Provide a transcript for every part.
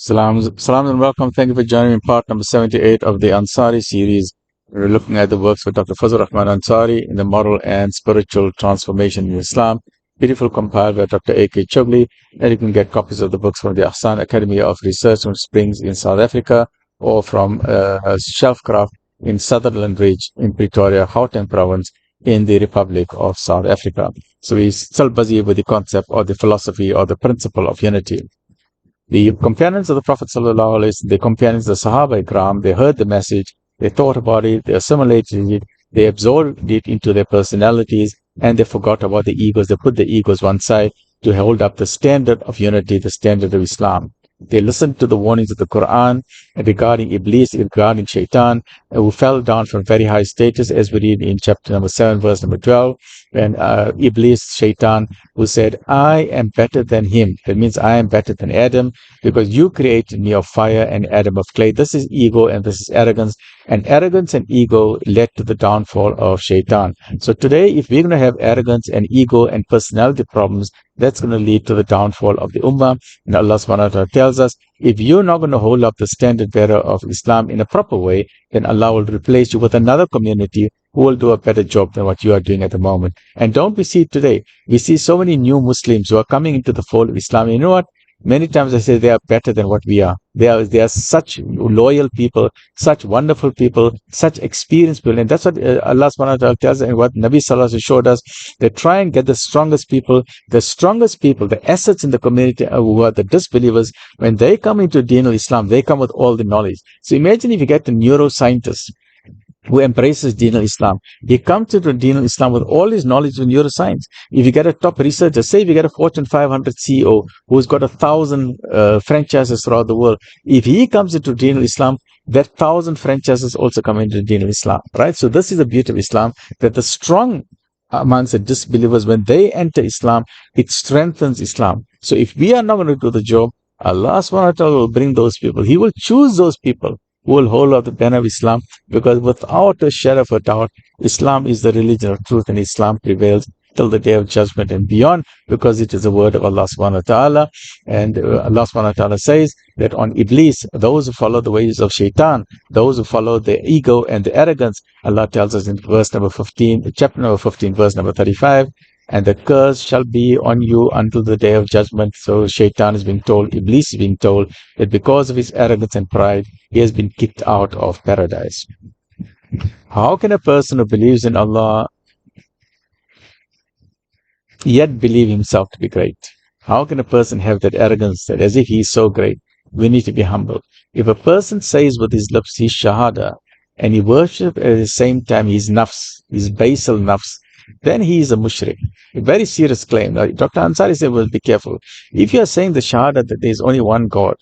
Salam and welcome. Thank you for joining me in part number 78 of the Ansari series. We're looking at the works of Dr. Fazl Rahman Ansari in the moral and spiritual transformation in Islam. Beautiful compiled by Dr. A.K. Chogli. And you can get copies of the books from the Ahsan Academy of Research and Springs in South Africa or from Shelfcraft in Sutherland Ridge in Pretoria, Gauteng province in the Republic of South Africa. So we're still busy with the concept or the philosophy or the principle of unity. The companions of the Prophet ﷺ, the companions of the Sahaba Ikram, they heard the message, they thought about it, they assimilated it, they absorbed it into their personalities, and they forgot about the egos. They put the egos one side to hold up the standard of unity, the standard of Islam. They listened to the warnings of the Quran regarding Iblis, regarding Shaitan, who fell down from very high status, as we read in chapter number 7, verse number 12, when Iblis, Shaitan, who said, I am better than him. That means I am better than Adam, because you created me of fire and Adam of clay. This is ego and this is arrogance. And arrogance and ego led to the downfall of Shaitan. So today, if we're going to have arrogance and ego and personality problems, that's going to lead to the downfall of the Ummah. And Allah subhanahu wa ta'ala tells us, if you're not going to hold up the standard bearer of Islam in a proper way, then Allah will replace you with another community who will do a better job than what you are doing at the moment. And don't we see today? We see so many new Muslims who are coming into the fold of Islam. And you know what? Many times I say they are better than what we are. They are such loyal people, such wonderful people, such experienced people. And that's what Allah subhanahu wa ta'ala tells us, and what Nabi sallallahu alaihi wasallam showed us. They try and get the strongest people, the assets in the community who are the disbelievers. When they come into Deen al-Islam, they come with all the knowledge. So imagine if you get a neuroscientist who embraces Deen al-Islam. He comes to the Deen al-Islam with all his knowledge of neuroscience. If you get a top researcher, say if you get a Fortune 500 CEO who's got 1,000 franchises throughout the world, if he comes into Deen al-Islam, that 1,000 franchises also come into Deen al-Islam, right? So this is the beauty of Islam, that the strong amongst the disbelievers, when they enter Islam, it strengthens Islam. So if we are not going to do the job, Allah subhanahu wa ta'ala will bring those people. He will choose those people who will hold up the banner of Islam, because without a shadow of a doubt, Islam is the religion of truth, and Islam prevails till the day of judgment and beyond, because it is the word of Allah subhanahu wa ta'ala. And Allah subhanahu wa ta'ala says that on Iblis, those who follow the ways of Shaitan, those who follow the ego and the arrogance, Allah tells us in verse number 15, chapter number 15, verse number 35, and the curse shall be on you until the day of judgment. So Shaitan is being told, Iblis is being told, that because of his arrogance and pride, he has been kicked out of paradise. How can a person who believes in Allah yet believe himself to be great? How can a person have that arrogance, that as if he is so great? We need to be humble. If a person says with his lips his shahada, and he worships at the same time his nafs, his basal nafs, then he is a mushrik. A very serious claim. Now, Dr. Ansari said, well, be careful. If you are saying the shahada that there is only one God,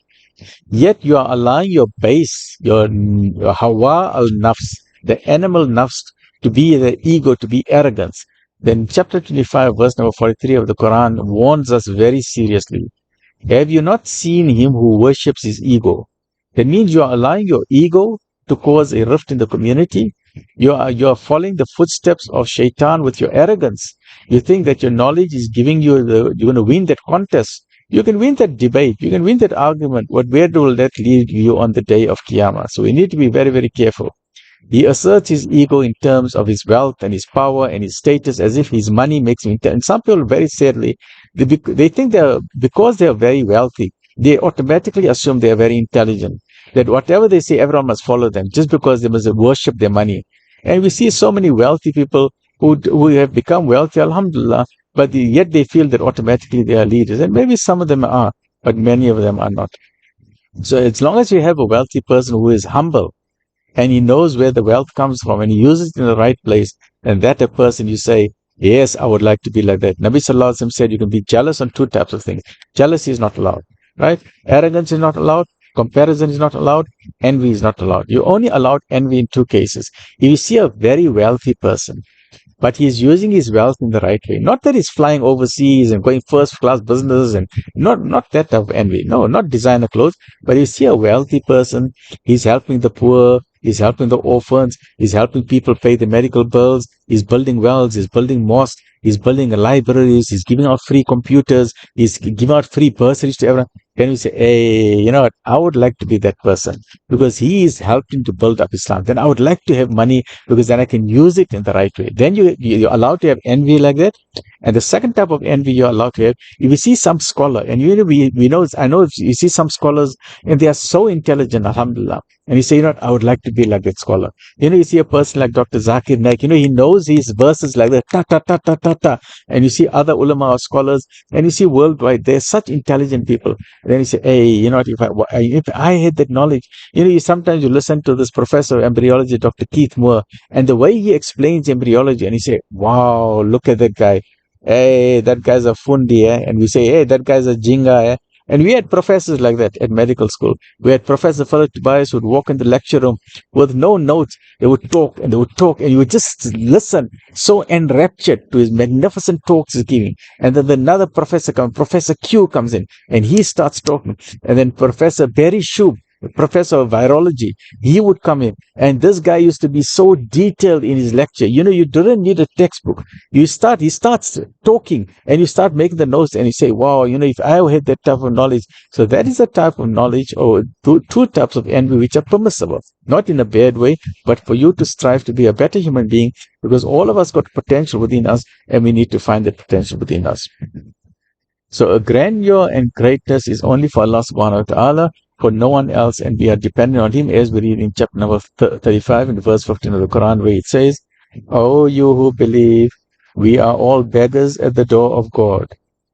yet you are allowing your base, your hawa al-nafs, the animal nafs, to be the ego, to be arrogance, then chapter 25, verse number 43 of the Quran warns us very seriously. Have you not seen him who worships his ego? That means you are allowing your ego to cause a rift in the community. You are following the footsteps of Shaitan with your arrogance. You think that your knowledge is giving you you're going to win that contest. You can win that debate. You can win that argument. But where will that lead you on the day of Qiyamah? So we need to be very, very careful. He asserts his ego in terms of his wealth and his power and his status, as if his money makes him. And some people, very sadly, they think because they are very wealthy, they automatically assume they are very intelligent. That whatever they say, everyone must follow them, just because they must worship their money. And we see so many wealthy people who have become wealthy, alhamdulillah, but yet they feel that automatically they are leaders. And maybe some of them are, but many of them are not. So as long as you have a wealthy person who is humble, and he knows where the wealth comes from, and he uses it in the right place, and that a person you say, yes, I would like to be like that. Nabi sallallahu alaihi wasallam said you can be jealous on two types of things. Jealousy is not allowed, right? Arrogance is not allowed. Comparison is not allowed. Envy is not allowed. You only allowed envy in two cases. If you see a very wealthy person, but he's using his wealth in the right way. Not that he's flying overseas and going first class business, and not that type of envy. No, not designer clothes. But you see a wealthy person, he's helping the poor, he's helping the orphans, he's helping people pay the medical bills, he's building wells, he's building mosques, he's building libraries, he's giving out free computers, he's giving out free bursaries to everyone. Can you say, hey, you know what? I would like to be that person because he is helping to build up Islam. Then I would like to have money because then I can use it in the right way. Then you're allowed to have envy like that. And the second type of envy you're allowed to have, if you see some scholar, and you know, we know, I know if you see some scholars and they are so intelligent, alhamdulillah, and you say, you know what, I would like to be like that scholar. You know, you see a person like Dr. Zakir Naik, you know, he knows his verses like that, ta, ta, ta, ta, ta, ta. And you see other ulama or scholars, and you see worldwide, they're such intelligent people. And then you say, hey, you know what, if I had that knowledge, you know, sometimes you listen to this professor of embryology, Dr. Keith Moore, and the way he explains embryology, and you say, wow, look at that guy. Hey, that guy's a fundi, eh? And we say, hey, that guy's a jinga, eh? And we had professors like that at medical school. We had Professor Farad Tobias who would walk in the lecture room with no notes. They would talk and they would talk, and you would just listen, so enraptured to his magnificent talks he's giving. And then another professor comes, Professor Q comes in, and he starts talking. And then Professor Barry Shub, professor of virology, he would come in. And this guy used to be so detailed in his lecture. You know, you didn't need a textbook. He starts talking, and you start making the notes, and you say, wow, you know, if I had that type of knowledge. So that is a type of knowledge, or two types of envy which are permissible, not in a bad way, but for you to strive to be a better human being, because all of us got potential within us, and we need to find that potential within us. So a grandeur and greatness is only for Allah subhanahu wa ta'ala, for no one else, and we are dependent on Him, as we read in chapter number 35 in verse 15 of the Quran, where it says, "O you who believe, we are all beggars at the door of God.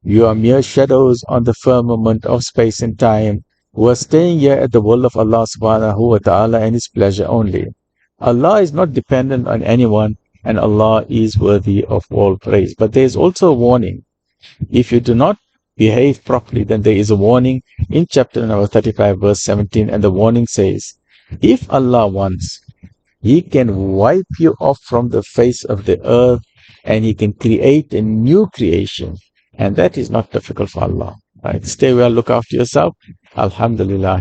You are mere shadows on the firmament of space and time, who are staying here at the will of Allah subhanahu wa ta'ala and His pleasure only. Allah is not dependent on anyone, and Allah is worthy of all praise." But there is also a warning. If you do not behave properly, then there is a warning in chapter number 35, verse 17, and the warning says, if Allah wants, He can wipe you off from the face of the earth, and He can create a new creation. And that is not difficult for Allah. Right? Stay well, look after yourself. Alhamdulillah.